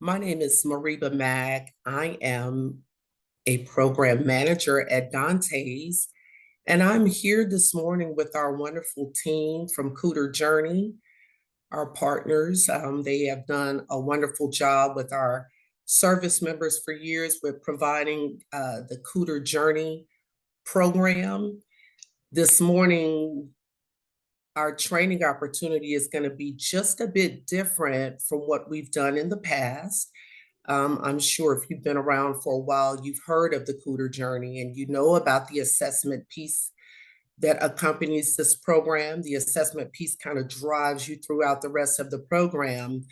My name is Mariba Mag. I am a program manager at Dantes, and I'm here this morning with our wonderful team from Kuder Journey, our partners. They have done a wonderful job with our service members for years with providing the Kuder Journey program. This morning, our training opportunity is going to be just a bit different from what we've done in the past. I'm sure if you've been around for a while, you've heard of the Kuder Journey and you know about the assessment piece that accompanies this program. The assessment piece kind of drives you throughout the rest of the program,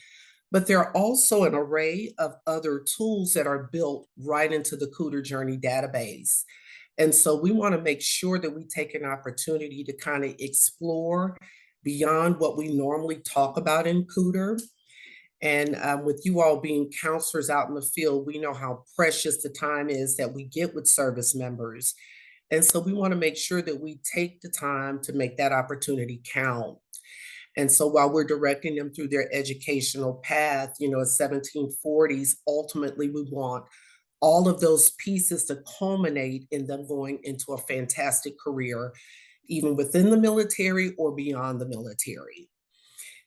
but there are also an array of other tools that are built right into the Kuder Journey database. And so we want to make sure that we take an opportunity to kind of explore beyond what we normally talk about in Kuder. And with you all being counselors out in the field, we know how precious the time is that we get with service members. And so we want to make sure that we take the time to make that opportunity count. And so while we're directing them through their educational path, at 1740s, ultimately we want all of those pieces to culminate in them going into a fantastic career, even within the military or beyond the military.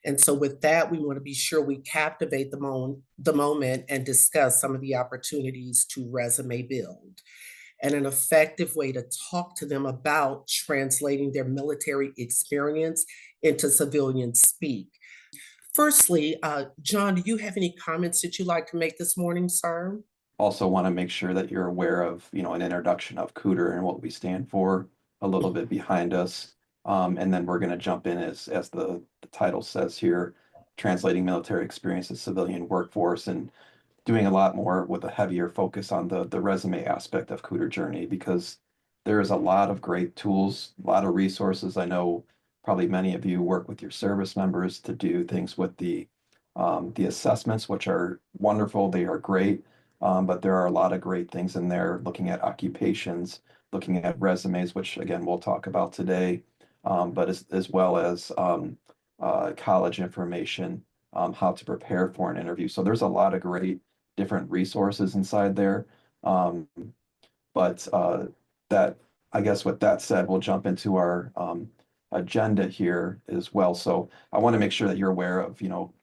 And so with that, we want to be sure we captivate the moment and discuss some of the opportunities to resume build and an effective way to talk to them about translating their military experience into civilian speak. Firstly, John, do you have any comments that you'd like to make this morning, sir? Also want to make sure that you're aware of, an introduction of Kuder and what we stand for, a little bit behind us. And then we're going to jump in as the title says here, translating military experience to civilian workforce and doing a lot more with a heavier focus on the resume aspect of Kuder Journey because there is a lot of great tools, a lot of resources. I know probably many of you work with your service members to do things with the assessments, which are wonderful. They are great. But there are a lot of great things in there, looking at occupations, looking at resumes, which again, we'll talk about today, but as well as college information, how to prepare for an interview. So there's a lot of great different resources inside there. Um, but that, I guess with that said, we'll jump into our agenda here as well. So I want to make sure that you're aware of,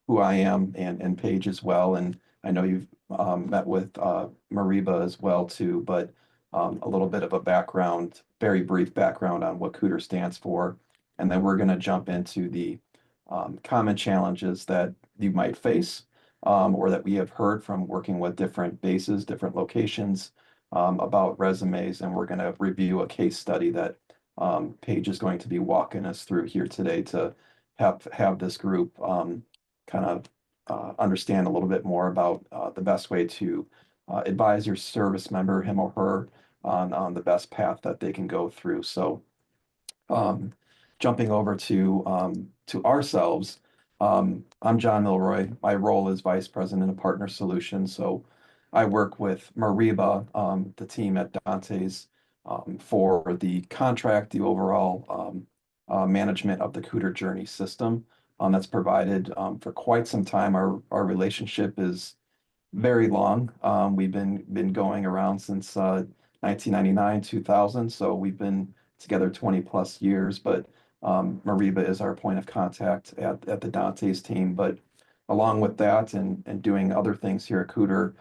who I am and Paige as well. And I know you've met with Mariba as well too, but a little bit of a background, very brief background on what Kuder stands for. And then we're going to jump into the common challenges that you might face or that we have heard from working with different bases, different locations about resumes. And we're going to review a case study that Paige is going to be walking us through here today to have this group kind of understand a little bit more about the best way to advise your service member, him or her, on the best path that they can go through. So um, jumping over to ourselves, I'm John Milroy. My role is Vice President of Partner Solutions. So I work with Mariba, the team at Dantes, for the contract, the overall management of the Kuder Journey system that's provided for quite some time. Our relationship is very long. We've been going around since 1999, 2000. So we've been together 20 plus years. But Mariba is our point of contact at the Dantes team. But along with that and doing other things here at Kuder,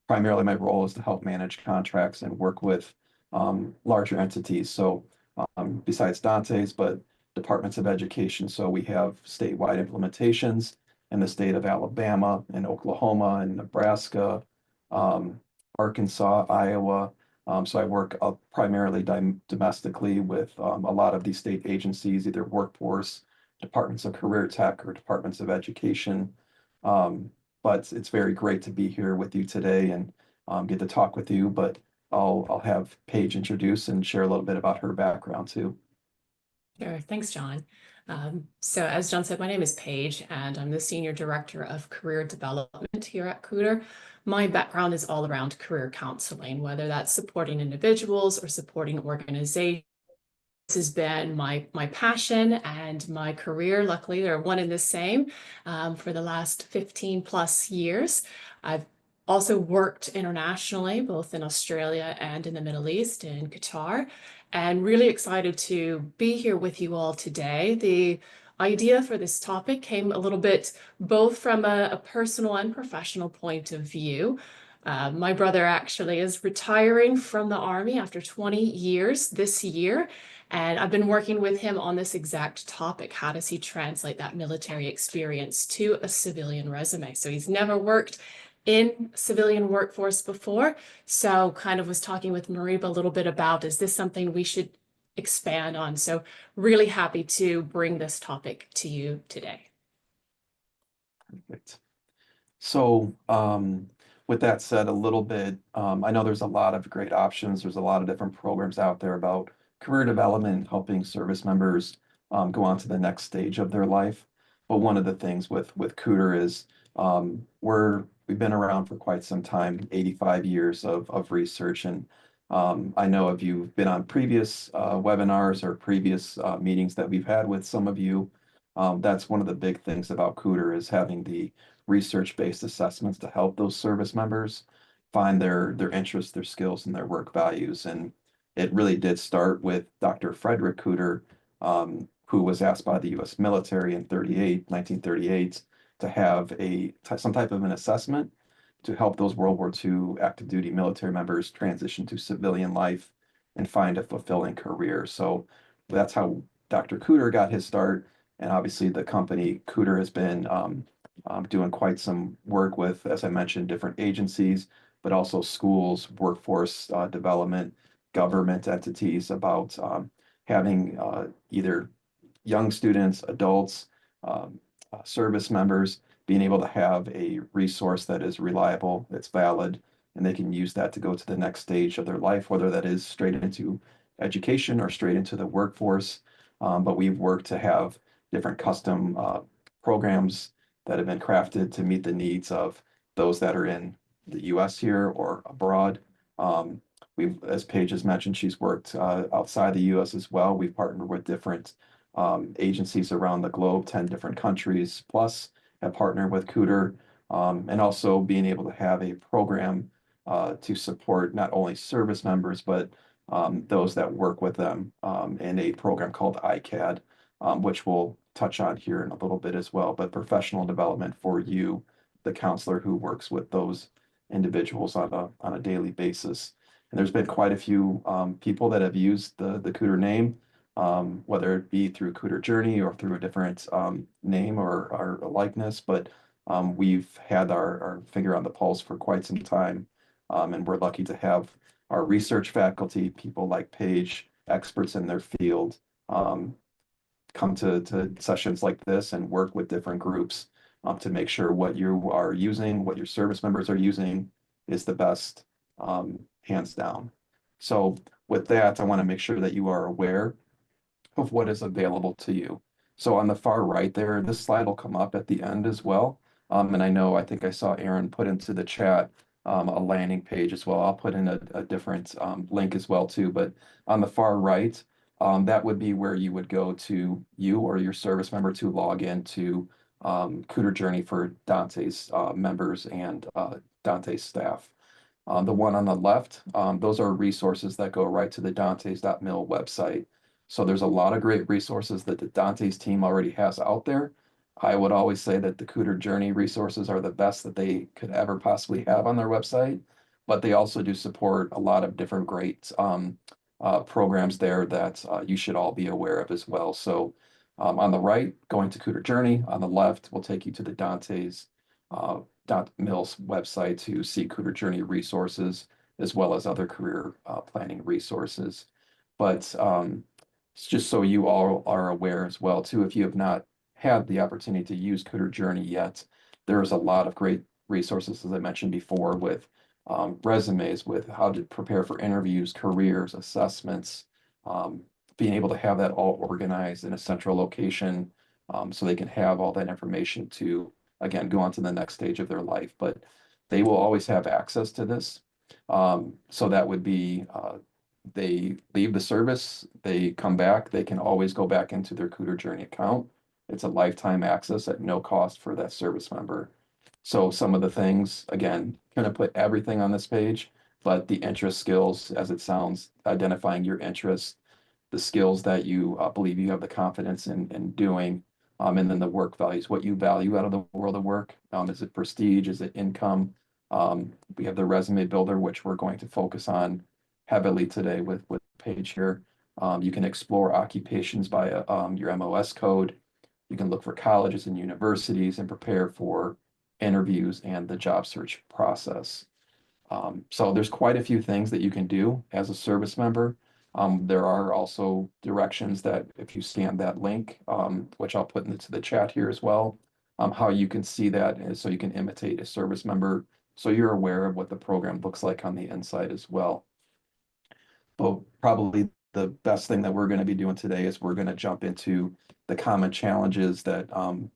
primarily my role is to help manage contracts and work with larger entities. So besides Dantes, but departments of education. So we have statewide implementations in the state of Alabama and Oklahoma and Nebraska, Arkansas, Iowa. So I work primarily domestically with a lot of these state agencies, either workforce, departments of career tech, or departments of education. But it's very great to be here with you today and get to talk with you. But I'll have Paige introduce and share a little bit about her background too. Sure. Thanks, John. So as John said, my name is Paige, and I'm the Senior Director of Career Development here at Kuder. My background is all around career counseling, whether that's supporting individuals or supporting organizations has been my passion and my career. Luckily, they're one and the same for the last 15 plus years. I've also worked internationally, both in Australia and in the Middle East, in Qatar, and really excited to be here with you all today. The idea for this topic came a little bit both from a personal and professional point of view. My brother actually is retiring from the Army after 20 years this year. And I've been working with him on this exact topic. How does he translate that military experience to a civilian resume? So he's never worked in civilian workforce before. So kind of was talking with Mariba a little bit about, is this something we should expand on? So really happy to bring this topic to you today. Perfect. So, with that said, a little bit, I know there's a lot of great options. There's a lot of different programs out there about career development, helping service members go on to the next stage of their life. But one of the things with Kuder is we've been around for quite some time, 85 years of research. And I know if you've been on previous webinars or previous meetings that we've had with some of you, that's one of the big things about Kuder is having the research-based assessments to help those service members find their interests, their skills, and their work values. And it really did start with Dr. Frederick Kuder, who was asked by the U.S. military in 1938, to have some type of an assessment to help those World War II active duty military members transition to civilian life and find a fulfilling career. So that's how Dr. Kuder got his start. And obviously the company Kuder has been doing quite some work with, as I mentioned, different agencies, but also schools, workforce development, government entities about having either young students, adults, service members being able to have a resource that is reliable, that's valid, and they can use that to go to the next stage of their life, whether that is straight into education or straight into the workforce. But we've worked to have different custom programs that have been crafted to meet the needs of those that are in the US here or abroad. As Paige has mentioned, she's worked outside the US as well. We've partnered with different agencies around the globe, 10 different countries plus have partnered with Kuder, and also being able to have a program to support not only service members, but those that work with them in a program called ICAD, which we'll touch on here in a little bit as well, but professional development for you, the counselor who works with those individuals on a daily basis. And there's been quite a few people that have used the Kuder name, whether it be through Kuder Journey or through a different name or a likeness, but we've had our finger on the pulse for quite some time. And we're lucky to have our research faculty, people like Paige, experts in their field, come to sessions like this and work with different groups to make sure what you are using, what your service members are using is the best, hands down. So with that, I want to make sure that you are aware of what is available to you. So on the far right there, this slide will come up at the end as well. And I think I saw Aaron put into the chat a landing page as well. I'll put in a different link as well too, but on the far right, that would be where you would go to you or your service member to log into Kuder Journey for Dante's members and Dante's staff. The one on the left, those are resources that go right to the dantes.mil website. So there's a lot of great resources that the Dante's team already has out there. I would always say that the Kuder Journey resources are the best that they could ever possibly have on their website, but they also do support a lot of different great programs there that you should all be aware of as well. So on the right, going to Kuder Journey, on the left will take you to the Dante's Mills website to see Kuder Journey resources, as well as other career planning resources. But just so you all are aware as well too, if you have not had the opportunity to use Kuder Journey yet, there is a lot of great resources, as I mentioned before, with resumes, with how to prepare for interviews, careers, assessments, being able to have that all organized in a central location so they can have all that information to, again, go on to the next stage of their life. But they will always have access to this. So that would be they leave the service, they come back, they can always go back into their Kuder Journey account. It's a lifetime access at no cost for that service member. So some of the things, again, gonna put everything on this page, but the interest skills, as it sounds, identifying your interests, the skills that you believe you have the confidence in doing, and then the work values, what you value out of the world of work. Is it prestige? Is it income? We have the resume builder, which we're going to focus on heavily today with page here. You can explore occupations by your MOS code. You can look for colleges and universities and prepare for interviews and the job search process. So there's quite a few things that you can do as a service member. There are also directions that if you scan that link, which I'll put into the chat here as well, how you can see that so you can imitate a service member so you're aware of what the program looks like on the inside as well. But probably the best thing that we're going to be doing today is we're going to jump into the common challenges that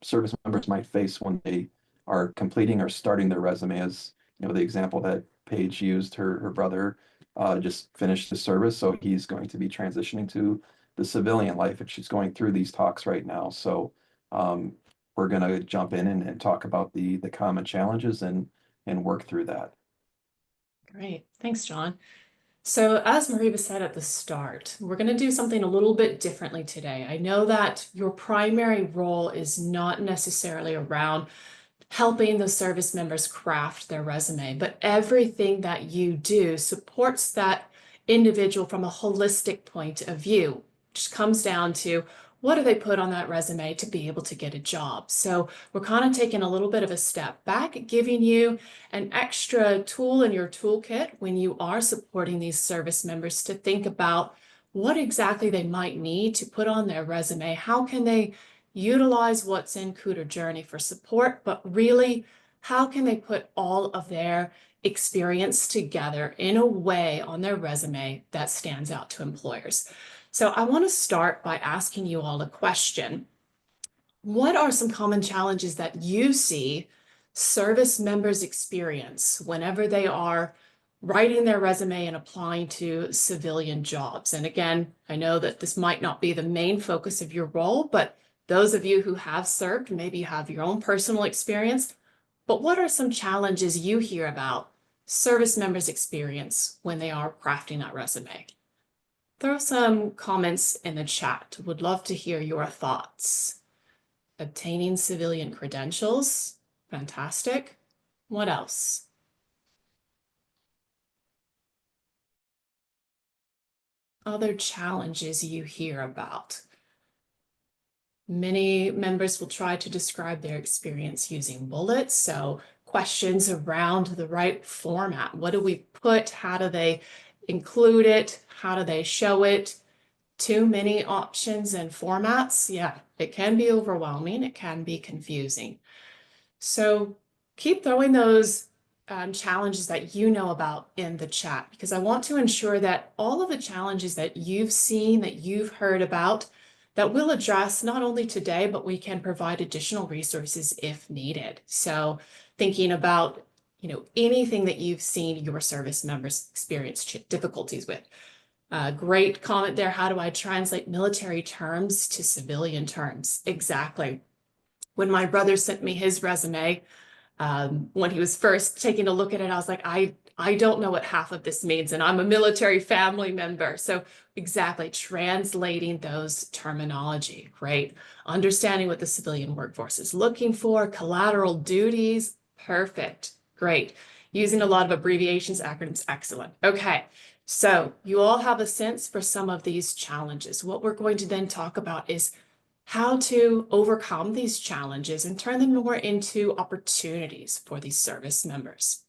service members might face when they are completing or starting their resume. As you know, the example that Paige used, her brother just finished his service, so he's going to be transitioning to the civilian life, and she's going through these talks right now. So we're going to jump in and talk about the common challenges and work through that. Great. Thanks, John. So as Mariba said at the start, we're going to do something a little bit differently today. I know that your primary role is not necessarily around helping the service members craft their resume, but everything that you do supports that individual from a holistic point of view, which comes down to what do they put on that resume to be able to get a job. So we're kind of taking a little bit of a step back, giving you an extra tool in your toolkit when you are supporting these service members to think about what exactly they might need to put on their resume. How can they utilize what's in Kuder Journey for support, but really, how can they put all of their experience together in a way on their resume that stands out to employers? So I want to start by asking you all a question. What are some common challenges that you see service members experience whenever they are writing their resume and applying to civilian jobs? And again, I know that this might not be the main focus of your role, but those of you who have served, maybe you have your own personal experience. But what are some challenges you hear about service members experience when they are crafting that resume? Throw some comments in the chat. Would love to hear your thoughts. Obtaining civilian credentials, fantastic. What else? Other challenges you hear about. Many members will try to describe their experience using bullets. So questions around the right format. What do we put? How do they include it? How do they show it? Too many options and formats. Yeah, it can be overwhelming. It can be confusing. So keep throwing those challenges that you know about in the chat, because I want to ensure that all of the challenges that you've seen, that you've heard about, that we'll address not only today, but we can provide additional resources if needed. So thinking about, anything that you've seen your service members experience difficulties with. Great comment there. How do I translate military terms to civilian terms? Exactly. When my brother sent me his resume, when he was first taking a look at it, I was like, I don't know what half of this means, and I'm a military family member. So exactly, translating those terminology, right? Understanding what the civilian workforce is looking for, collateral duties, perfect, great. Using a lot of abbreviations, acronyms, excellent. Okay, so you all have a sense for some of these challenges. What we're going to then talk about is how to overcome these challenges and turn them more into opportunities for these service members.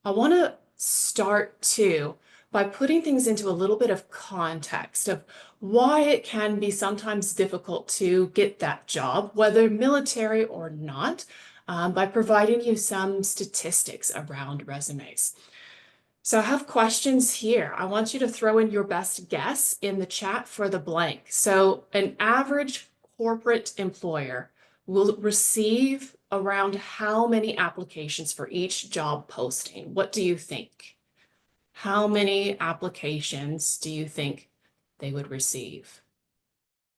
I want to start too by putting things into a little bit of context of why it can be sometimes difficult to get that job, whether military or not, by providing you some statistics around resumes. So I have questions here. I want you to throw in your best guess in the chat for the blank. So an average corporate employer will receive around how many applications for each job posting? What do you think? how many applications do you think they would receive?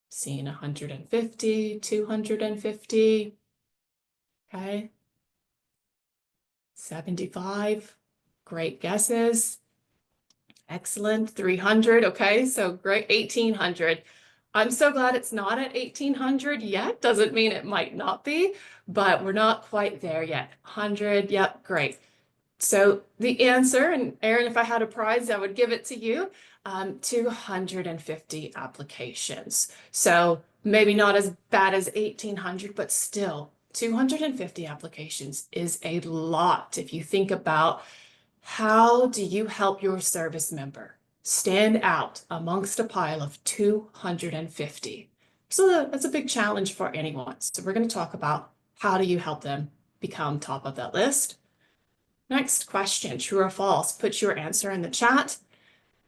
Seeing 150, 250, okay? 75, great guesses. Excellent, 300, okay, so great, 1,800. I'm so glad it's not at 1,800 yet. Doesn't mean it might not be, but we're not quite there yet. 100, yep, great. So the answer, and Erin, if I had a prize, I would give it to you, 250 applications. So maybe not as bad as 1,800, but still 250 applications is a lot. If you think about how do you help your service member stand out amongst a pile of 250? So that's a big challenge for anyone. So we're going to talk about how do you help them become top of that list. Next question, true or false? Put your answer in the chat.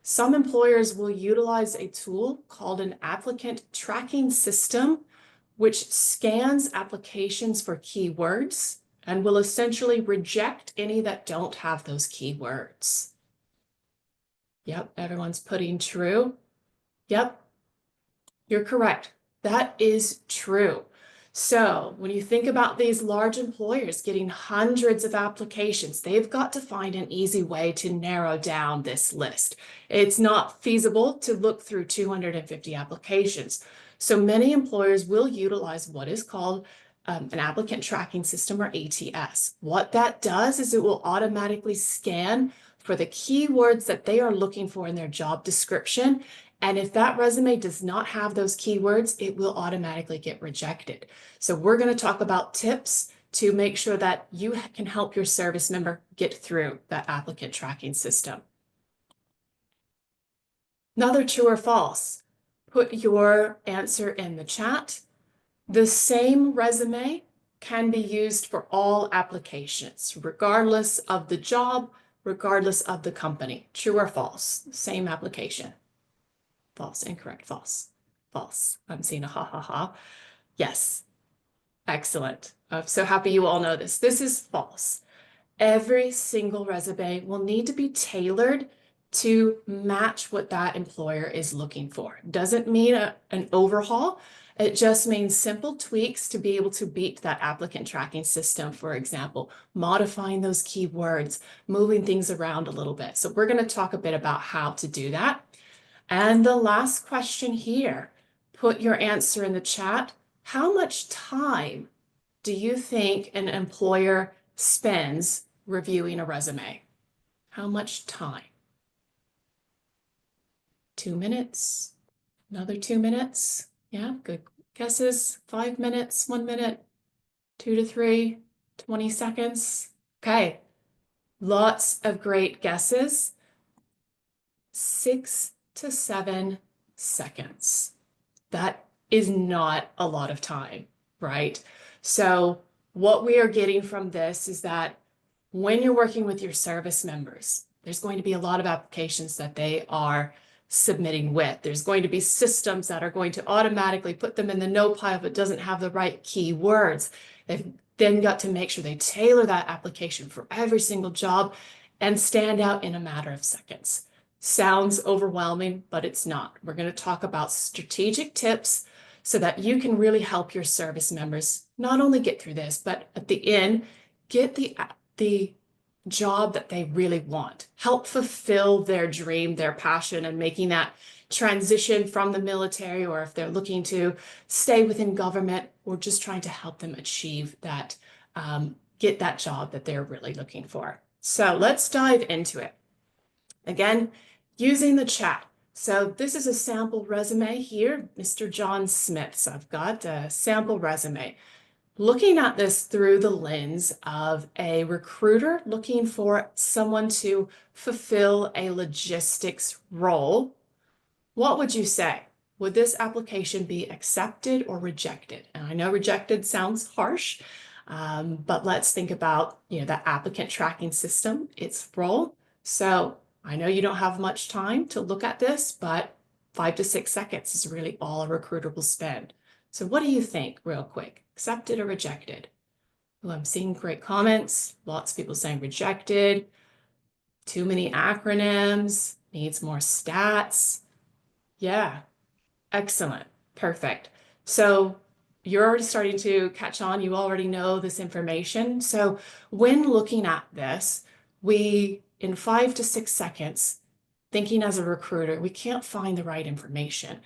Some employers will utilize a tool called an applicant tracking system, which scans applications for keywords and will essentially reject any that don't have those keywords. Yep, everyone's putting true. Yep, you're correct. That is true. So when you think about these large employers getting hundreds of applications, they've got to find an easy way to narrow down this list. It's not feasible to look through 250 applications. So many employers will utilize what is called an applicant tracking system, or ATS. What that does is it will automatically scan for the keywords that they are looking for in their job description. And if that resume does not have those keywords, it will automatically get rejected. So we're going to talk about tips to make sure that you can help your service member get through that applicant tracking system. Another true or false. Put your answer in the chat. The same resume can be used for all applications, regardless of the job, regardless of the company. True or false? Same application. False, incorrect, false, false. I'm seeing a ha ha ha. Yes, excellent. I'm so happy you all know this. This is false. Every single resume will need to be tailored to match what that employer is looking for. Doesn't mean an overhaul. It just means simple tweaks to be able to beat that applicant tracking system, for example, modifying those keywords, moving things around a little bit. So we're going to talk a bit about how to do that. And the last question here, put your answer in the chat. How much time do you think an employer spends reviewing a resume? How much time? 2 minutes, another 2 minutes. Yeah, good guesses. 5 minutes, 1 minute, 2 to 3, 20 seconds. Okay, lots of great guesses. 6 to 7 seconds. That is not a lot of time, right? So what we are getting from this is that when you're working with your service members, there's going to be a lot of applications that they are submitting with. There's going to be systems that are going to automatically put them in the no pile if it doesn't have the right keywords. They've then got to make sure they tailor that application for every single job and stand out in a matter of seconds. Sounds overwhelming, but it's not. We're going to talk about strategic tips so that you can really help your service members not only get through this, but at the end, get the job that they really want. Help fulfill their dream, their passion, and making that transition from the military, or if they're looking to stay within government, we're just trying to help them achieve that, get that job that they're really looking for. So let's dive into it. Again, using the chat. So this is a sample resume here, Mr. John Smith. So I've got a sample resume. Looking at this through the lens of a recruiter looking for someone to fulfill a logistics role, what would you say? Would this application be accepted or rejected? And I know rejected sounds harsh, but let's think about, that applicant tracking system, its role. So I know you don't have much time to look at this, but 5 to 6 seconds is really all a recruiter will spend. So what do you think, real quick? Accepted or rejected? Well, I'm seeing great comments. Lots of people saying rejected. Too many acronyms, needs more stats. Yeah, excellent, perfect. So you're already starting to catch on. You already know this information. So when looking at this, in 5 to 6 seconds, thinking as a recruiter, we can't find the right information.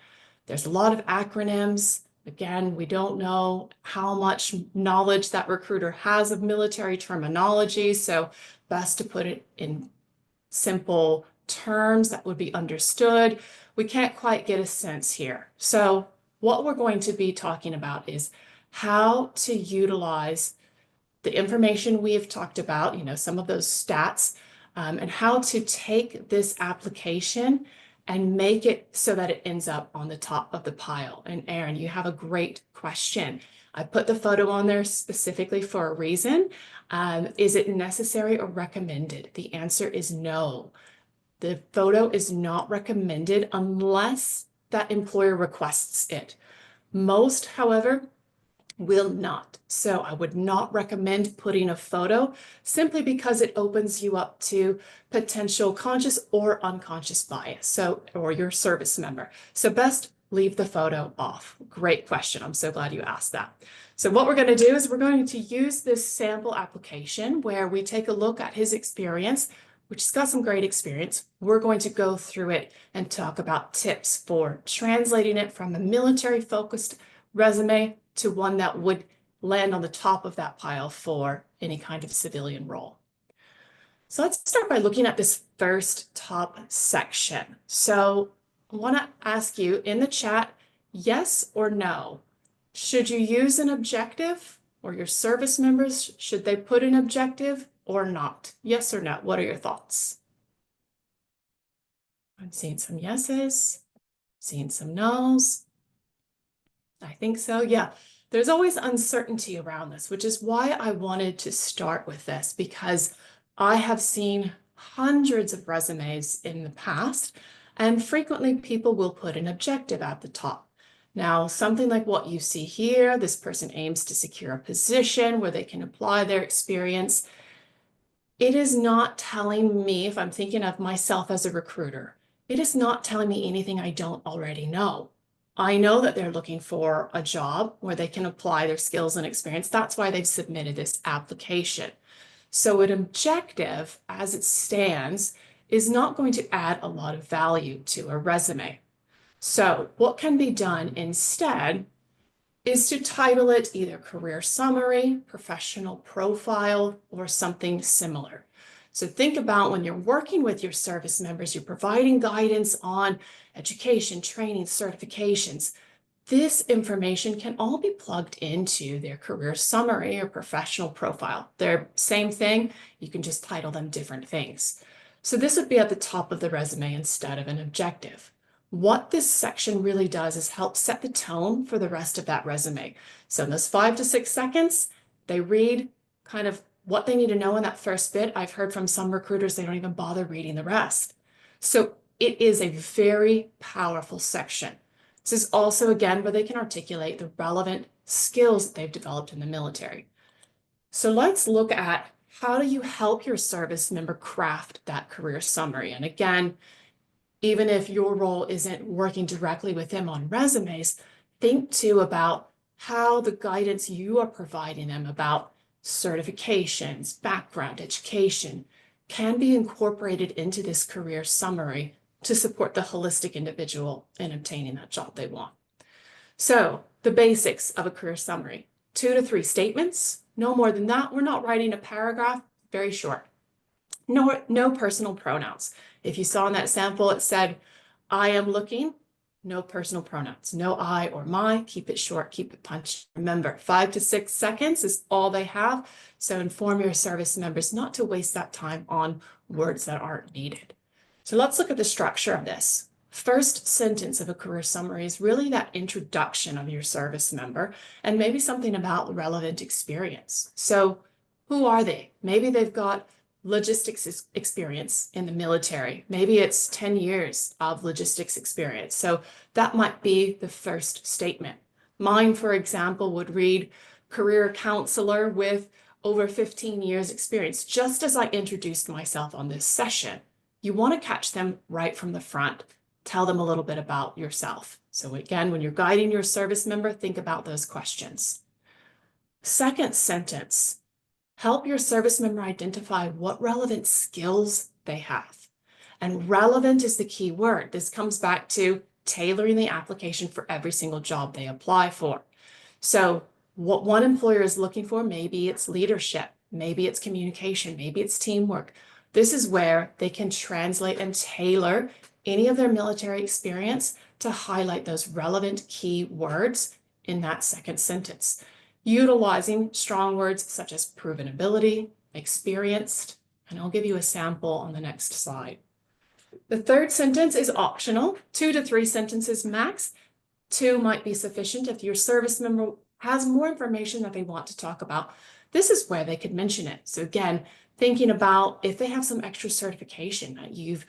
There's a lot of acronyms. Again, we don't know how much knowledge that recruiter has of military terminology. So best to put it in simple terms that would be understood. We can't quite get a sense here. So what we're going to be talking about is how to utilize the information we have talked about, some of those stats, and how to take this application and make it so that it ends up on the top of the pile. And Aaron, you have a great question. I put the photo on there specifically for a reason. Is it necessary or recommended? The answer is no. The photo is not recommended unless that employer requests it. Most, however, will not. So I would not recommend putting a photo simply because it opens you up to potential conscious or unconscious bias, or your service member. So best leave the photo off. Great question. I'm so glad you asked that. So what we're going to do is we're going to use this sample application where we take a look at his experience, which has got some great experience. We're going to go through it and talk about tips for translating it from a military-focused resume to one that would land on the top of that pile for any kind of civilian role. So let's start by looking at this first top section. So I want to ask you in the chat, yes or no? Should you use an objective, or your service members, should they put an objective or not? Yes or no? What are your thoughts? I'm seeing some yeses, seeing some no's. I think so, yeah. There's always uncertainty around this, which is why I wanted to start with this, because I have seen hundreds of resumes in the past, and frequently people will put an objective at the top. Now, something like what you see here, this person aims to secure a position where they can apply their experience. It is not telling me, if I'm thinking of myself as a recruiter, it is not telling me anything I don't already know. I know that they're looking for a job where they can apply their skills and experience. That's why they've submitted this application. So an objective, as it stands, is not going to add a lot of value to a resume. So what can be done instead is to title it either career summary, professional profile, or something similar. So think about when you're working with your service members, you're providing guidance on education, training, certifications. This information can all be plugged into their career summary or professional profile. They're same thing, you can just title them different things. So this would be at the top of the resume instead of an objective. What this section really does is help set the tone for the rest of that resume. So in those 5 to 6 seconds, they read kind of what they need to know in that first bit. I've heard from some recruiters, they don't even bother reading the rest. So it is a very powerful section. This is also, again, where they can articulate the relevant skills that they've developed in the military. So let's look at how do you help your service member craft that career summary? And again, even if your role isn't working directly with them on resumes, think too about how the guidance you are providing them about certifications, background, education can be incorporated into this career summary to support the holistic individual in obtaining that job they want. So the basics of a career summary, 2 to 3 statements, no more than that. We're not writing a paragraph, very short. No personal pronouns. If you saw in that sample, it said, I am looking, no personal pronouns, no I or my, keep it short, keep it punchy. Remember, 5 to 6 seconds is all they have. So inform your service members not to waste that time on words that aren't needed. So let's look at the structure of this. First sentence of a career summary is really that introduction of your service member and maybe something about relevant experience. So who are they? Maybe they've got logistics experience in the military. Maybe it's 10 years of logistics experience. So that might be the first statement. Mine, for example, would read career counselor with over 15 years experience, just as I introduced myself on this session. You want to catch them right from the front. Tell them a little bit about yourself. So again, when you're guiding your service member, think about those questions. Second sentence, help your service member identify what relevant skills they have. And relevant is the key word. This comes back to tailoring the application for every single job they apply for. So what one employer is looking for, maybe it's leadership, maybe it's communication, maybe it's teamwork. This is where they can translate and tailor any of their military experience to highlight those relevant key words in that second sentence, utilizing strong words such as proven ability, experienced, and I'll give you a sample on the next slide. The third sentence is optional, 2 to 3 sentences max. 2 might be sufficient if your service member has more information that they want to talk about. This is where they could mention it. So again, thinking about if they have some extra certification that you've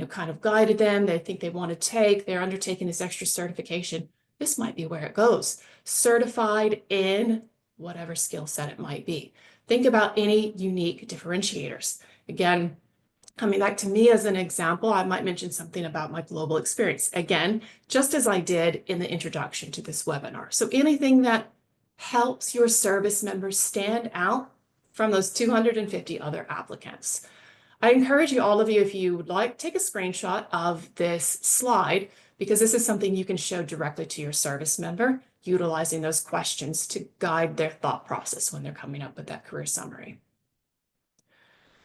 kind of guided them, they think they want to take, they're undertaking this extra certification, this might be where it goes. Certified in whatever skill set it might be. Think about any unique differentiators. Again, coming back to me as an example, I might mention something about my global experience. Again, just as I did in the introduction to this webinar. So anything that helps your service members stand out from those 250 other applicants. I encourage you, all of you, if you would like, take a screenshot of this slide, because this is something you can show directly to your service member, utilizing those questions to guide their thought process when they're coming up with that career summary.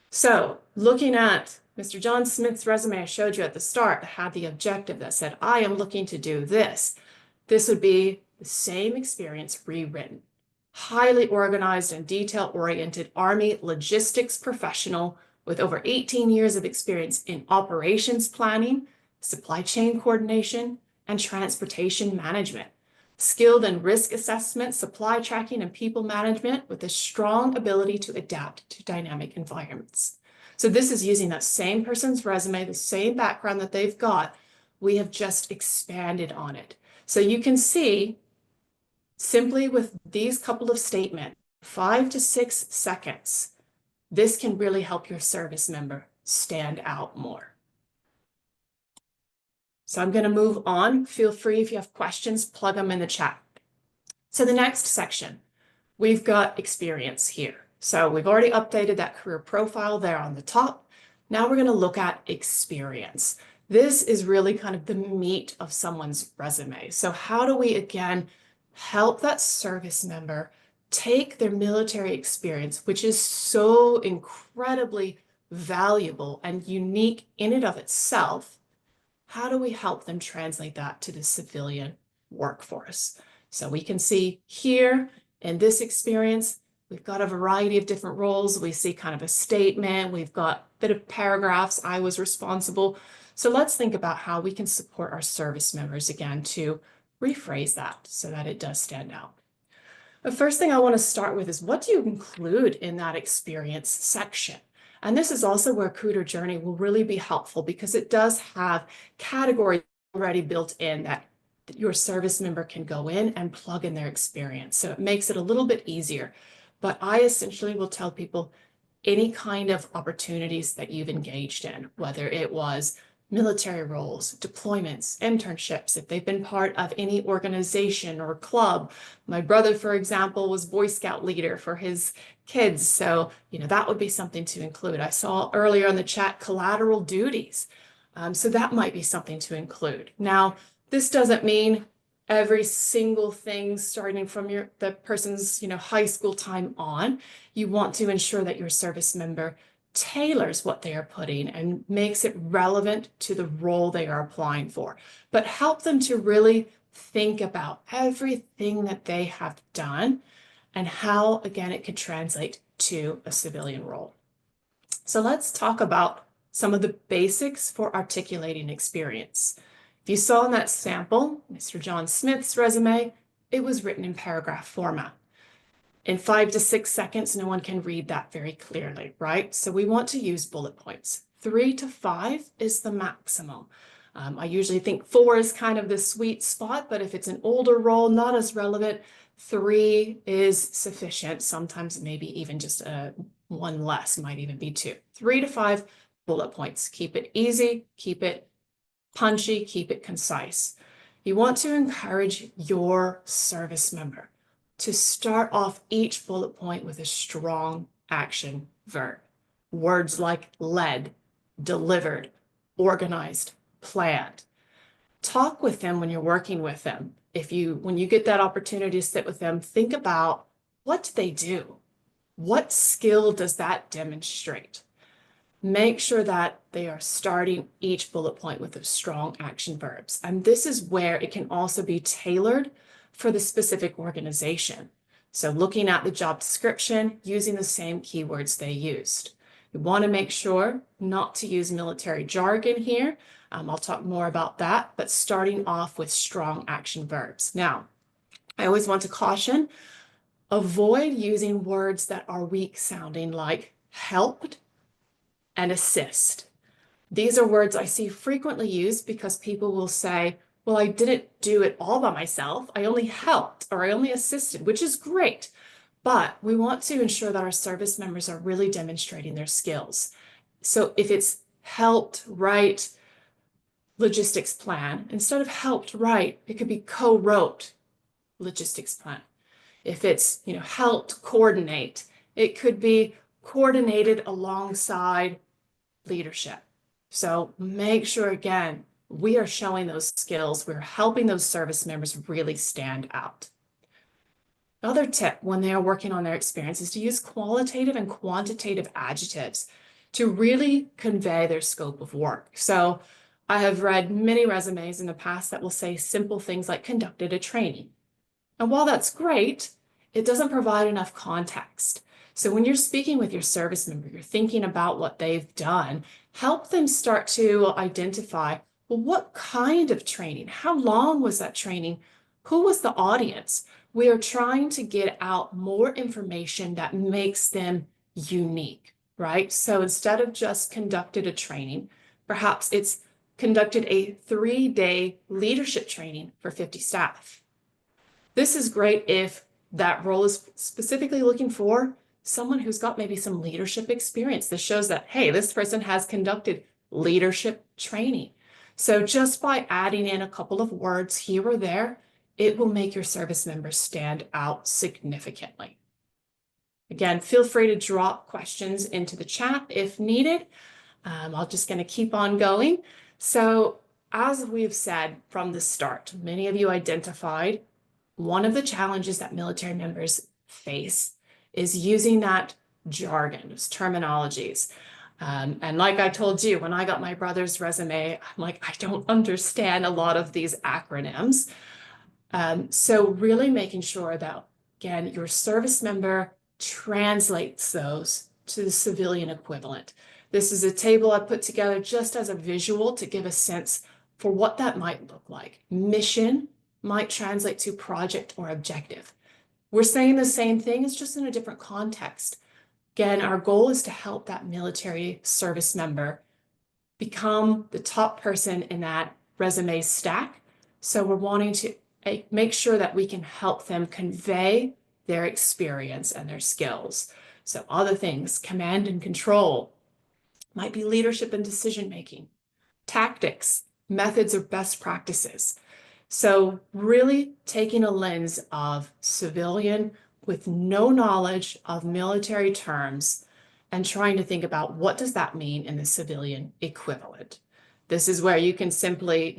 So looking at Mr. John Smith's resume I showed you at the start, had the objective that said, I am looking to do this. This would be the same experience rewritten. Highly organized and detail-oriented Army logistics professional with over 18 years of experience in operations planning, supply chain coordination, and transportation management. Skilled in risk assessment, supply tracking, and people management with a strong ability to adapt to dynamic environments. So this is using that same person's resume, the same background that they've got. We have just expanded on it. So you can see simply with these couple of statements, 5 to 6 seconds, this can really help your service member stand out more. So I'm going to move on. Feel free, if you have questions, plug them in the chat. So the next section, we've got experience here. So we've already updated that career profile there on the top. Now we're going to look at experience. This is really kind of the meat of someone's resume. So how do we, again, help that service member take their military experience, which is so incredibly valuable and unique in and of itself? How do we help them translate that to the civilian workforce? So we can see here in this experience, we've got a variety of different roles. We see kind of a statement. We've got a bit of paragraphs. I was responsible. So let's think about how we can support our service members again to rephrase that so that it does stand out. The first thing I want to start with is, what do you include in that experience section? And this is also where Kuder Journey will really be helpful, because it does have categories already built in that your service member can go in and plug in their experience. So it makes it a little bit easier. But I essentially will tell people any kind of opportunities that you've engaged in, whether it was military roles, deployments, internships, if they've been part of any organization or club. My brother, for example, was Boy Scout leader for his kids. So, that would be something to include. I saw earlier in the chat collateral duties. So that might be something to include. Now, this doesn't mean every single thing starting from the person's, high school time on. You want to ensure that your service member tailors what they are putting and makes it relevant to the role they are applying for, but help them to really think about everything that they have done and how, again, it could translate to a civilian role. So let's talk about some of the basics for articulating experience. If you saw in that sample, Mr. John Smith's resume, it was written in paragraph format. In 5 to 6 seconds, no one can read that very clearly, right? So we want to use bullet points. 3 to 5 is the maximum. I usually think 4 is kind of the sweet spot, but if it's an older role, not as relevant, 3 is sufficient. Sometimes maybe even just one less, might even be 2. 3 to 5 bullet points. Keep it easy, keep it punchy, keep it concise. You want to encourage your service member to start off each bullet point with a strong action verb. Words like led, delivered, organized, planned. Talk with them when you're working with them. When you get that opportunity to sit with them, think about, what do they do? What skill does that demonstrate? Make sure that they are starting each bullet point with those strong action verbs. And this is where it can also be tailored for the specific organization. So looking at the job description, using the same keywords they used. You want to make sure not to use military jargon here. I'll talk more about that, but starting off with strong action verbs. Now, I always want to caution, avoid using words that are weak sounding, like helped and assist. These are words I see frequently used because people will say, well, I didn't do it all by myself. I only helped or I only assisted, which is great. But we want to ensure that our service members are really demonstrating their skills. So if it's helped write logistics plan, instead of helped write, it could be co-wrote logistics plan. If it's, helped coordinate, it could be coordinated alongside leadership. So make sure, again, we are showing those skills. We're helping those service members really stand out. Another tip when they are working on their experience is to use qualitative and quantitative adjectives to really convey their scope of work. So I have read many resumes in the past that will say simple things like conducted a training. And while that's great, it doesn't provide enough context. So when you're speaking with your service member, you're thinking about what they've done, help them start to identify, well, what kind of training? How long was that training? Who was the audience? We are trying to get out more information that makes them unique, right? So instead of just conducted a training, perhaps it's conducted a 3-day leadership training for 50 staff. This is great if that role is specifically looking for someone who's got maybe some leadership experience. This shows that, hey, this person has conducted leadership training. So just by adding in a couple of words here or there, it will make your service members stand out significantly. Again, feel free to drop questions into the chat if needed. I'm just going to keep on going. So as we've said from the start, many of you identified one of the challenges that military members face is using that jargon, those terminologies. And like I told you, when I got my brother's resume, I'm like, I don't understand a lot of these acronyms. So really making sure that, again, your service member translates those to the civilian equivalent. This is a table I put together just as a visual to give a sense for what that might look like. Mission might translate to project or objective. We're saying the same thing, it's just in a different context. Again, our goal is to help that military service member become the top person in that resume stack. So we're wanting to make sure that we can help them convey their experience and their skills. So other things, command and control, might be leadership and decision making, tactics, methods or best practices. So really taking a lens of civilian with no knowledge of military terms and trying to think about what does that mean in the civilian equivalent. This is where you can simply,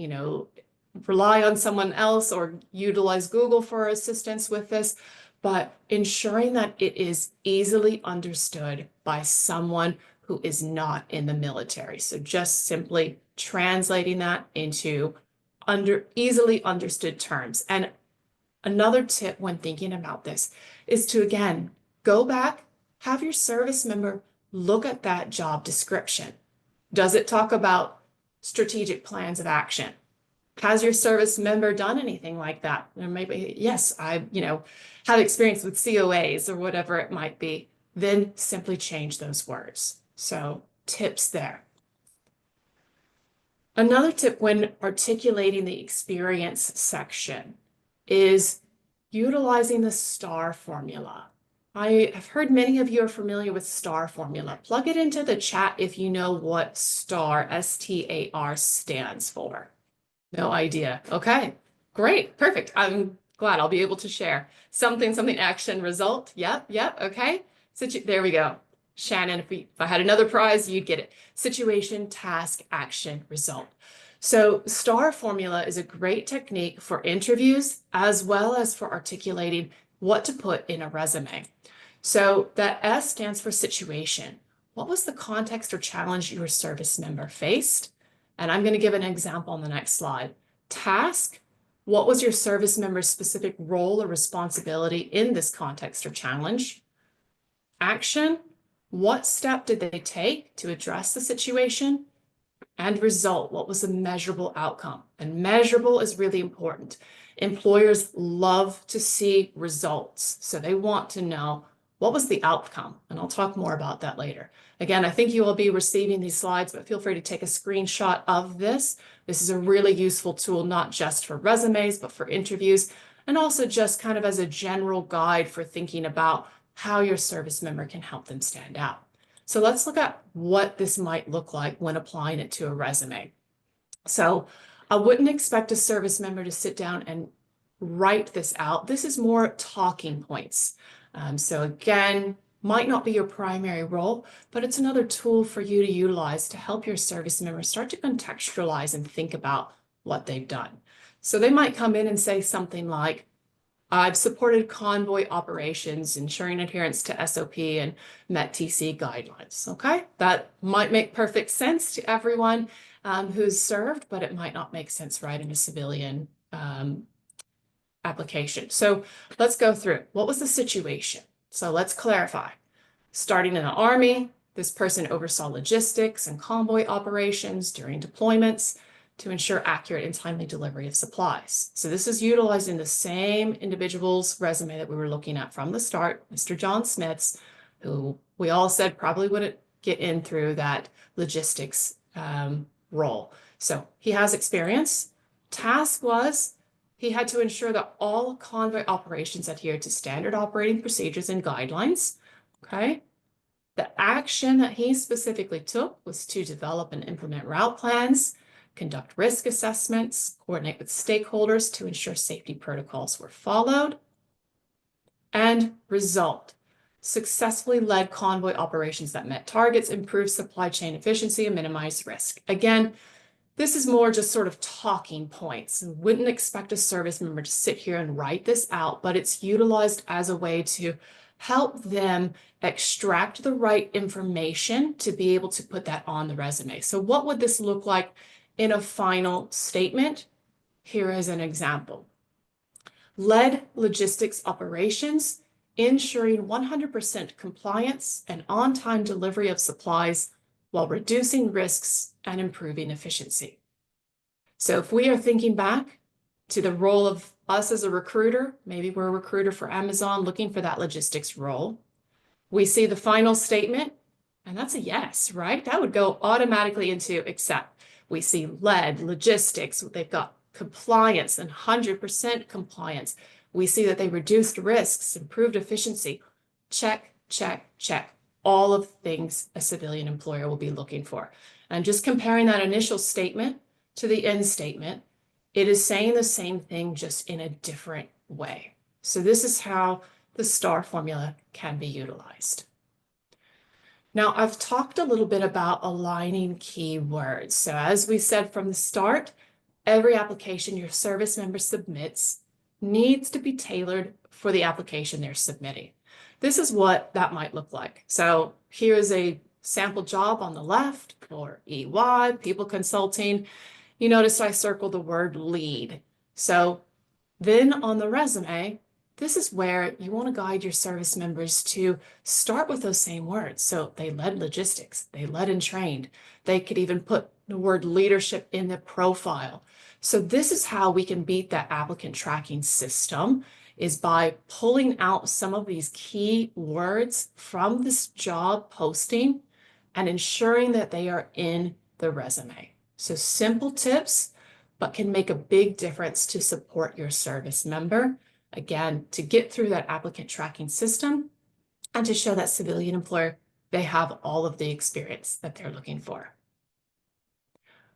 rely on someone else or utilize Google for assistance with this, but ensuring that it is easily understood by someone who is not in the military. So just simply translating that into easily understood terms. And another tip when thinking about this is to, again, go back, have your service member look at that job description. Does it talk about strategic plans of action? Has your service member done anything like that? Or maybe, yes, I, have experience with COAs or whatever it might be. Then simply change those words. So tips there. Another tip when articulating the experience section is utilizing the STAR formula. I have heard many of you are familiar with STAR formula. Plug it into the chat if you know what STAR, S-T-A-R, stands for. No idea. Okay, great, perfect. I'm glad I'll be able to share. Something, action, result. Yep, okay. There we go. Shannon, if I had another prize, you'd get it. Situation, task, action, result. So STAR formula is a great technique for interviews as well as for articulating what to put in a resume. So that S stands for situation. What was the context or challenge your service member faced? And I'm going to give an example on the next slide. Task, what was your service member's specific role or responsibility in this context or challenge? Action, what step did they take to address the situation? And result, what was the measurable outcome? And measurable is really important. Employers love to see results, so they want to know what was the outcome, and I'll talk more about that later. Again, I think you will be receiving these slides, but feel free to take a screenshot of this. This is a really useful tool, not just for resumes, but for interviews, and also just kind of as a general guide for thinking about how your service member can help them stand out. So let's look at what this might look like when applying it to a resume. So I wouldn't expect a service member to sit down and write this out. This is more talking points. So again, might not be your primary role, but it's another tool for you to utilize to help your service members start to contextualize and think about what they've done. So they might come in and say something like, I've supported convoy operations, ensuring adherence to SOP and met TC guidelines. Okay, that might make perfect sense to everyone who's served, but it might not make sense right in a civilian application. So let's go through. What was the situation? So let's clarify. Starting in the Army, this person oversaw logistics and convoy operations during deployments to ensure accurate and timely delivery of supplies. So this is utilizing the same individual's resume that we were looking at from the start, Mr. John Smith's, who we all said probably wouldn't get in through that logistics role. So he has experience. Task was he had to ensure that all convoy operations adhered to standard operating procedures and guidelines. Okay. The action that he specifically took was to develop and implement route plans, conduct risk assessments, coordinate with stakeholders to ensure safety protocols were followed, and result, successfully led convoy operations that met targets, improved supply chain efficiency, and minimized risk. Again, this is more just sort of talking points. Wouldn't expect a service member to sit here and write this out, but it's utilized as a way to help them extract the right information to be able to put that on the resume. So what would this look like in a final statement? Here is an example. Led logistics operations, ensuring 100% compliance and on-time delivery of supplies while reducing risks and improving efficiency. So if we are thinking back to the role of us as a recruiter, maybe we're a recruiter for Amazon looking for that logistics role, we see the final statement, and that's a yes, right? That would go automatically into accept. We see led logistics, they've got compliance and 100% compliance. We see that they reduced risks, improved efficiency. Check, check, check. All of things a civilian employer will be looking for. And just comparing that initial statement to the end statement, it is saying the same thing, just in a different way. So this is how the STAR formula can be utilized. Now, I've talked a little bit about aligning keywords. So as we said from the start, every application your service member submits needs to be tailored for the application they're submitting. This is what that might look like. So here's a sample job on the left for EY, people consulting. You notice I circled the word lead. So then on the resume, this is where you want to guide your service members to start with those same words. So they led logistics, they led and trained. They could even put the word leadership in the profile. So this is how we can beat that applicant tracking system, is by pulling out some of these key words from this job posting and ensuring that they are in the resume. So simple tips, but can make a big difference to support your service member. again, to get through that applicant tracking system and to show that civilian employer they have all of the experience that they're looking for.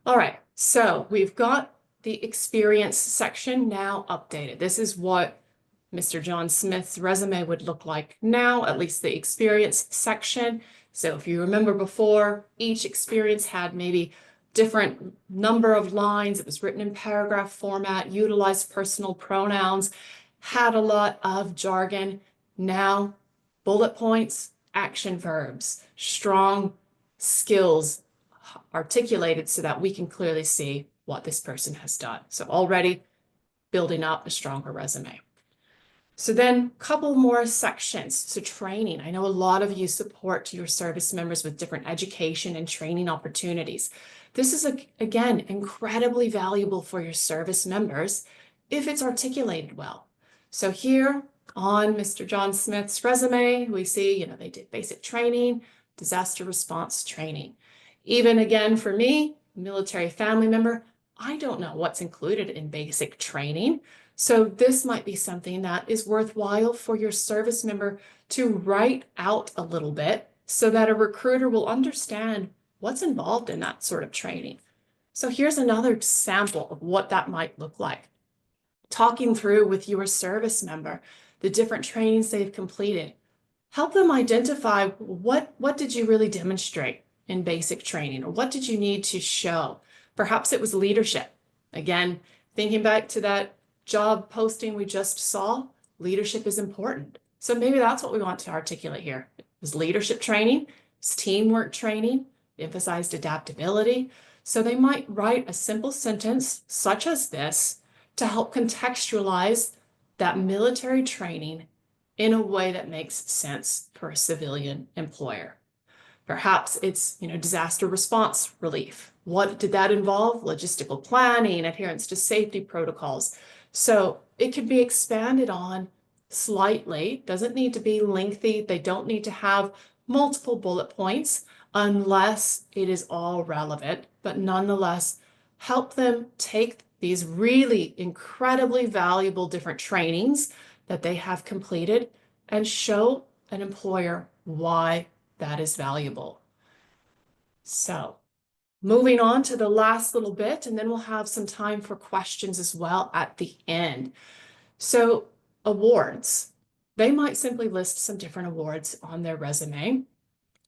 All right, so we've got the experience section now updated. This is what Mr. John Smith's resume would look like now, at least the experience section. So if you remember before, each experience had maybe different number of lines. It was written in paragraph format, utilized personal pronouns, had a lot of jargon. Now, bullet points, action verbs, strong skills articulated so that we can clearly see what this person has done. So already building up a stronger resume. So then a couple more sections. So training. I know a lot of you support your service members with different education and training opportunities. This is, again, incredibly valuable for your service members if it's articulated well. So here on Mr. John Smith's resume, we see, they did basic training, disaster response training. Even again, for me, military family member, I don't know what's included in basic training. So this might be something that is worthwhile for your service member to write out a little bit so that a recruiter will understand what's involved in that sort of training. So here's another example of what that might look like. Talking through with your service member the different trainings they've completed. Help them identify what did you really demonstrate in basic training, or what did you need to show? Perhaps it was leadership. Again, thinking back to that job posting we just saw, leadership is important. So maybe that's what we want to articulate here. It was leadership training, it's teamwork training, emphasized adaptability. So they might write a simple sentence such as this to help contextualize that military training in a way that makes sense for a civilian employer. Perhaps it's, disaster response relief. What did that involve? Logistical planning, adherence to safety protocols. So it could be expanded on slightly. Doesn't need to be lengthy. They don't need to have multiple bullet points unless it is all relevant, but nonetheless, help them take these really incredibly valuable different trainings that they have completed and show an employer why that is valuable. So moving on to the last little bit, and then we'll have some time for questions as well at the end. So awards, they might simply list some different awards on their resume,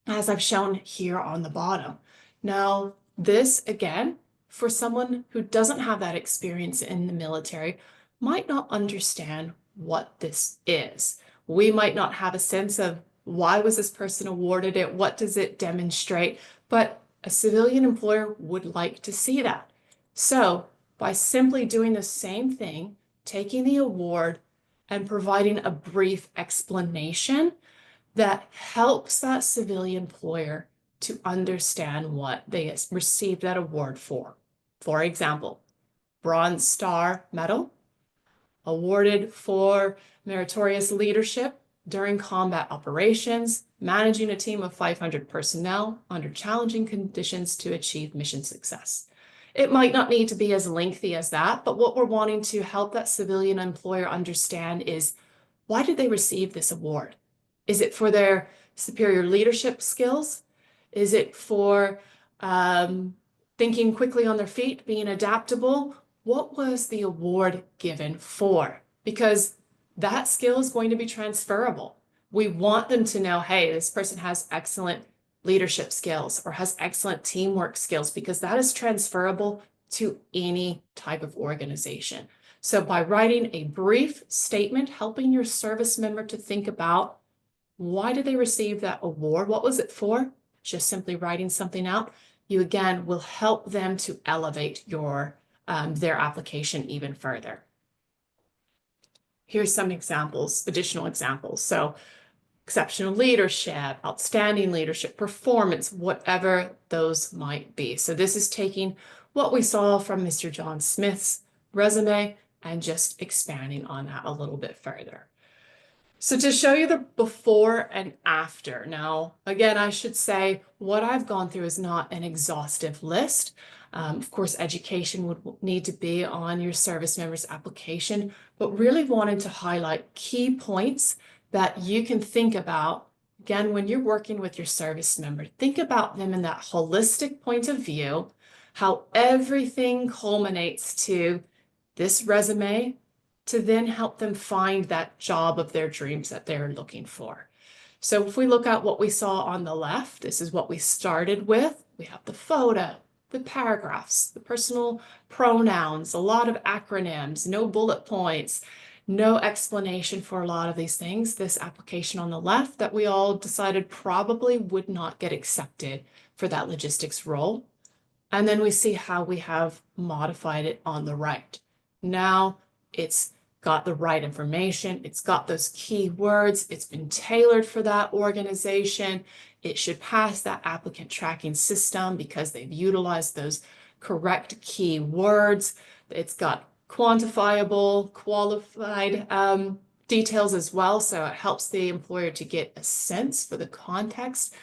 as I've shown here on the bottom. Now, this again, for someone who doesn't have that experience in the military, might not understand what this is. We might not have a sense of why was this person awarded it? What does it demonstrate? But a civilian employer would like to see that. So by simply doing the same thing, taking the award and providing a brief explanation that helps that civilian employer to understand what they received that award for. For example, Bronze Star Medal, awarded for meritorious leadership during combat operations, managing a team of 500 personnel under challenging conditions to achieve mission success. It might not need to be as lengthy as that, but what we're wanting to help that civilian employer understand is, why did they receive this award? Is it for their superior leadership skills? Is it for thinking quickly on their feet, being adaptable? What was the award given for? Because that skill is going to be transferable. We want them to know, hey, this person has excellent leadership skills or has excellent teamwork skills, because that is transferable to any type of organization. So by writing a brief statement, helping your service member to think about, why did they receive that award? What was it for? Just simply writing something out, you again will help them to elevate their application even further. Here's some examples, additional examples. So exceptional leadership, outstanding leadership, performance, whatever those might be. So this is taking what we saw from Mr. John Smith's resume and just expanding on that a little bit further. So to show you the before and after. Now, again, I should say what I've gone through is not an exhaustive list. Of course, education would need to be on your service member's application, but really wanted to highlight key points that you can think about. Again, when you're working with your service member, think about them in that holistic point of view, how everything culminates to this resume to then help them find that job of their dreams that they're looking for. So if we look at what we saw on the left, this is what we started with. We have the photo, the paragraphs, the personal pronouns, a lot of acronyms, no bullet points, no explanation for a lot of these things. This application on the left that we all decided probably would not get accepted for that logistics role. And then we see how we have modified it on the right. Now it's got the right information. It's got those key words. It's been tailored for that organization. It should pass that applicant tracking system because they've utilized those correct key words. It's got quantifiable, qualified details as well. So it helps the employer to get a sense for the context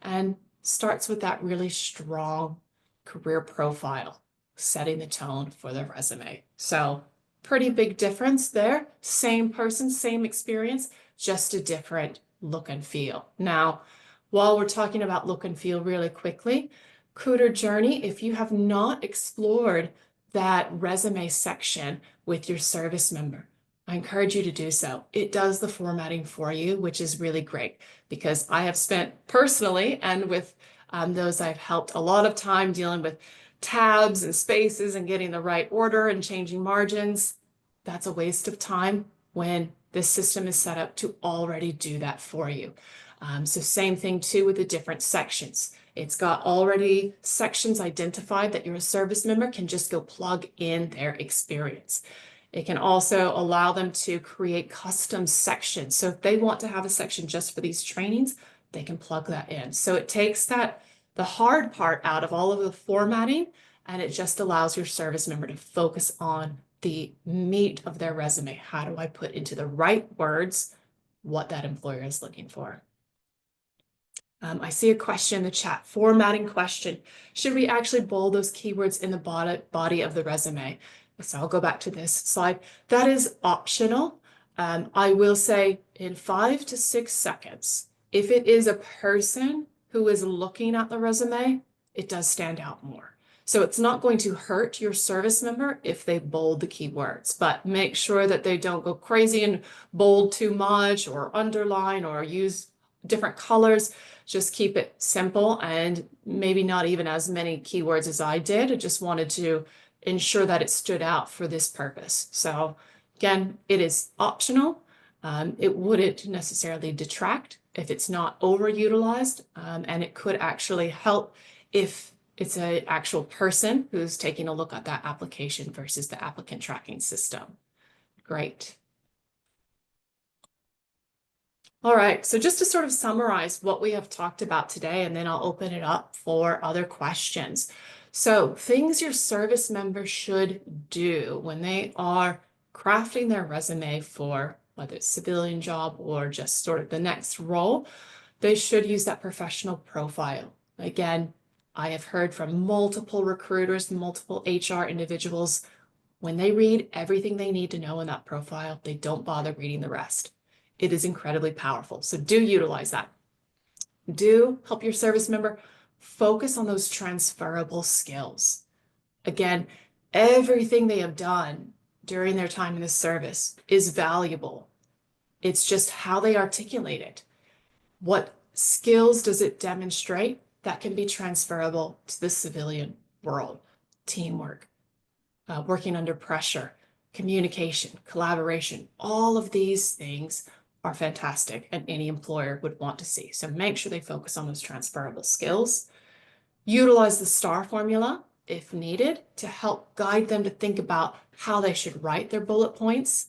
and starts with that really strong career profile, setting the tone for their resume. So pretty big difference there. Same person, same experience, just a different look and feel. Now, while we're talking about look and feel really quickly, Kuder Journey, if you have not explored that resume section with your service member, I encourage you to do so. It does the formatting for you, which is really great because I have spent personally and with those I've helped a lot of time dealing with tabs and spaces and getting the right order and changing margins. That's a waste of time when this system is set up to already do that for you. So same thing too with the different sections. It's got already sections identified that your service member can just go plug in their experience. It can also allow them to create custom sections. So if they want to have a section just for these trainings, they can plug that in. So it takes the hard part out of all of the formatting, and it just allows your service member to focus on the meat of their resume. How do I put into the right words what that employer is looking for? I see a question in the chat, formatting question. Should we actually bold those keywords in the body of the resume? So I'll go back to this slide. That is optional. I will say in 5 to 6 seconds, if it is a person who is looking at the resume, it does stand out more. So it's not going to hurt your service member if they bold the keywords, but make sure that they don't go crazy and bold too much or underline or use different colors. Just keep it simple and maybe not even as many keywords as I did. I just wanted to ensure that it stood out for this purpose. So again, it is optional. It wouldn't necessarily detract if it's not overutilized, and it could actually help if it's an actual person who's taking a look at that application versus the applicant tracking system. Great. All right, so just to sort of summarize what we have talked about today, and then I'll open it up for other questions. So things your service members should do when they are crafting their resume for whether it's civilian job or just sort of the next role, they should use that professional profile. Again, I have heard from multiple recruiters, multiple HR individuals, when they read everything they need to know in that profile, they don't bother reading the rest. It is incredibly powerful. So do utilize that. Do help your service member focus on those transferable skills. Again, everything they have done during their time in the service is valuable. It's just how they articulate it. What skills does it demonstrate that can be transferable to the civilian world? Teamwork, working under pressure, communication, collaboration, all of these things are fantastic and any employer would want to see. So make sure they focus on those transferable skills. Utilize the STAR formula if needed to help guide them to think about how they should write their bullet points.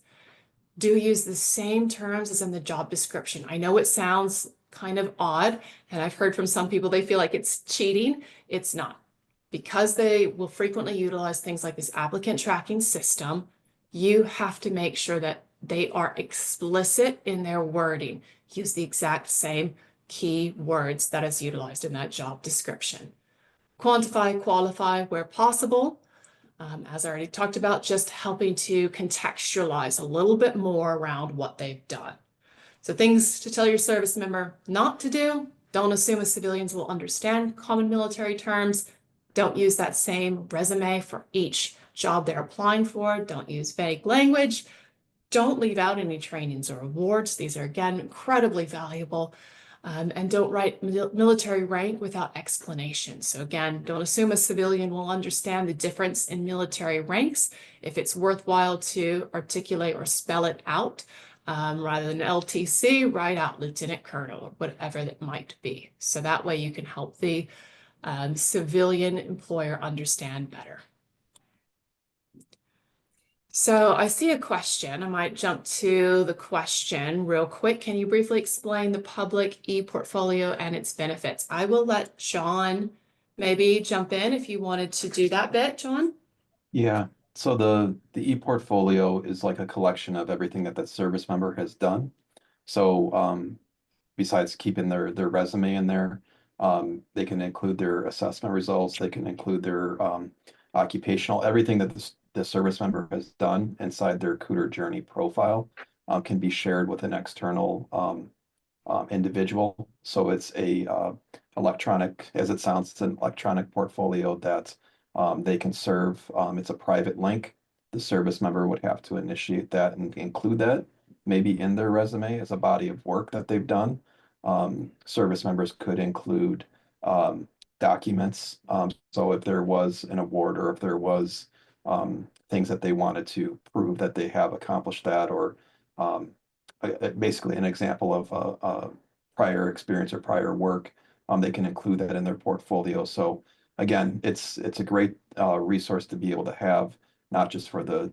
Do use the same terms as in the job description. I know it sounds kind of odd, and I've heard from some people they feel like it's cheating. It's not. Because they will frequently utilize things like this applicant tracking system, you have to make sure that They are explicit in their wording. Use the exact same key words that is utilized in that job description. Quantify, qualify where possible. As I already talked about, just helping to contextualize a little bit more around what they've done. So things to tell your service member not to do: don't assume civilians will understand common military terms. Don't use that same resume for each job they're applying for. Don't use vague language. Don't leave out any trainings or awards. These are, again, incredibly valuable. And don't write military rank without explanation. So again, don't assume a civilian will understand the difference in military ranks. If it's worthwhile to articulate or spell it out, rather than LTC, write out Lieutenant Colonel or whatever that might be. So that way you can help the civilian employer understand better. So I see a question. I might jump to the question real quick. Can you briefly explain the public e-portfolio and its benefits? I will let John maybe jump in if you wanted to do that bit, John. Yeah, so the e-portfolio is like a collection of everything that that service member has done. So besides keeping their resume in there, they can include their assessment results, they can include their occupational, everything that the service member has done inside their Kuder Journey profile can be shared with an external individual. So it's a electronic, as it sounds, it's an electronic portfolio that they can serve. It's a private link. The service member would have to initiate that and include that maybe in their resume as a body of work that they've done. Service members could include documents. So if there was an award or if there was things that they wanted to prove that they have accomplished that, or basically an example of a prior experience or prior work, they can include that in their portfolio. So again, it's a great resource to be able to have, not just for the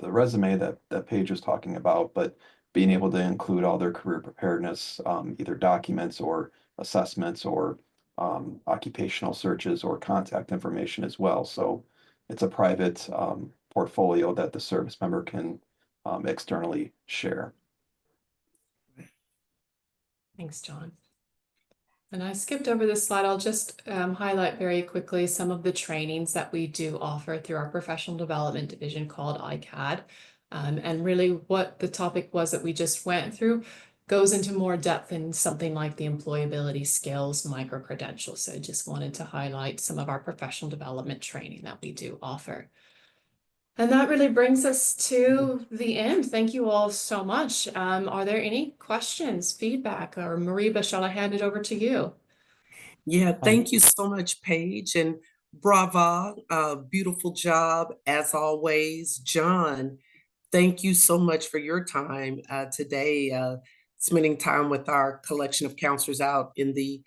resume that Paige was talking about, but being able to include all their career preparedness, either documents or assessments or occupational searches or contact information as well. So it's a private portfolio that the service member can externally share. Thanks, John. And I skipped over this slide. I'll just highlight very quickly some of the trainings that we do offer through our professional development division called ICAD. And really what the topic was that we just went through goes into more depth in something like the employability skills, micro-credentials. So I just wanted to highlight some of our professional development training that we do offer. And that really brings us to the end. Thank you all so much. Are there any questions, feedback, or Mariba, shall I hand it over to you? Yeah, thank you so much, Paige, and brava, beautiful job as always. John, thank you so much for your time today. Spending time with our collection of counselors out in the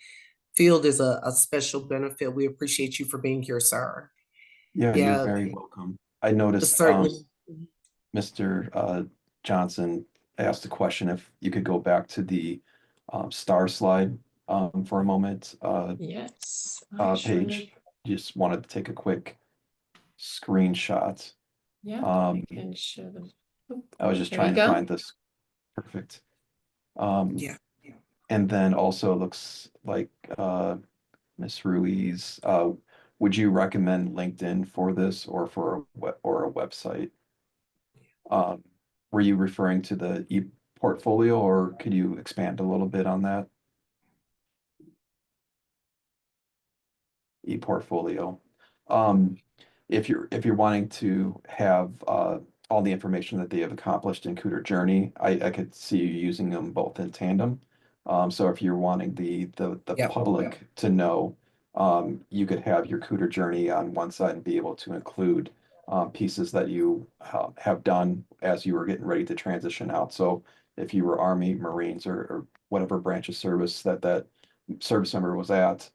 field is a special benefit. We appreciate you for being here, sir. Yeah, you're Yeah, very welcome. I noticed certainly. Mr. Johnson asked a question if you could go back to the star slide for a moment. Yes, Paige, just wanted to take a quick screenshot. Yeah, I can show them. I was just There trying you to go. find this. Perfect. Yeah. And then also looks like Miss Ruiz, would you recommend LinkedIn for this or for a website? Were you referring to the e-portfolio, or could you expand a little bit on that? E-portfolio. If you're wanting to have all the information that they have accomplished in Kuder Journey, I could see you using them both in tandem. So if you're wanting the Yep. public to know, you could have your Kuder Journey on one side and be able to include pieces that you have done as you were getting ready to transition out. So if you were Army, Marines, or whatever branch of service that service member was at,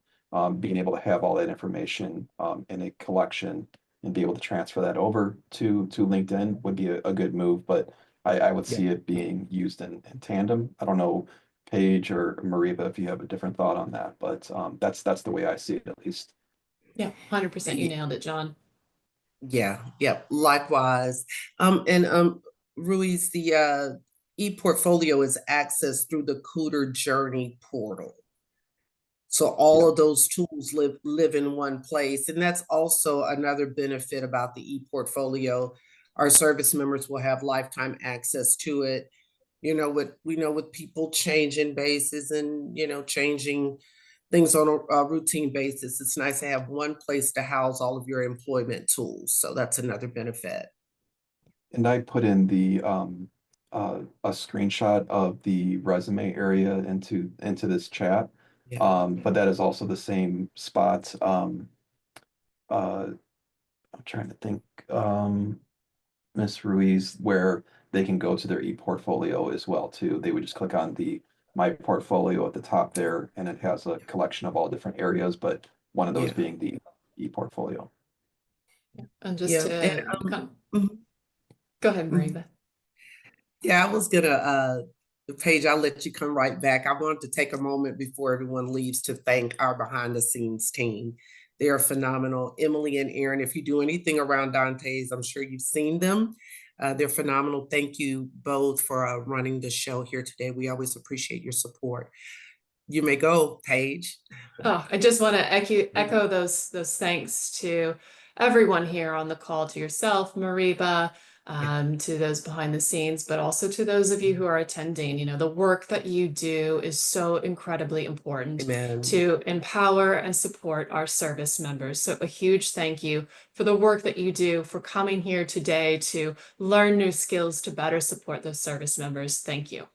being able to have all that information in a collection and be able to transfer that over to LinkedIn would be a good move. But I would see it being used in tandem. I don't know, Paige or Mariba, if you have a different thought on that, but that's the way I see it, at least. Yeah, 100%. You nailed it, John. Yeah, likewise. And Ruiz, the e-portfolio is accessed through the Kuder Journey portal. So all Yeah. of those tools live in one place. And that's also another benefit about the e-portfolio. Our service members will have lifetime access to it. With people changing bases and, changing things on a routine basis, it's nice to have one place to house all of your employment tools. So that's another benefit. And I put in the a screenshot of the resume area into this chat. Yeah. But that is also the same spot. I'm trying to think, Miss Ruiz, where they can go to their e-portfolio as well too. They would just click on the My Portfolio at the top there, and it has a collection of all different areas, but one of those Yeah. being the e-portfolio. And just Yeah. And to mhm, go ahead, mhm. Maria. Yeah, I was gonna Paige, I'll let you come right back. I wanted to take a moment before everyone leaves to thank our behind the scenes team. They are phenomenal. Emily and Aaron, if you do anything around Dante's, I'm sure you've seen them. They're phenomenal. Thank you both for running the show here today. We always appreciate your support. You may go, Paige. Oh, I just want to echo those thanks to everyone here on the call, to yourself, Mariba, to those behind the scenes, but also to those of you who are attending. The work that you do is so incredibly important Amen. to empower and support our service members. So a huge thank you for the work that you do, for coming here today to learn new skills to better support those service members. Thank you.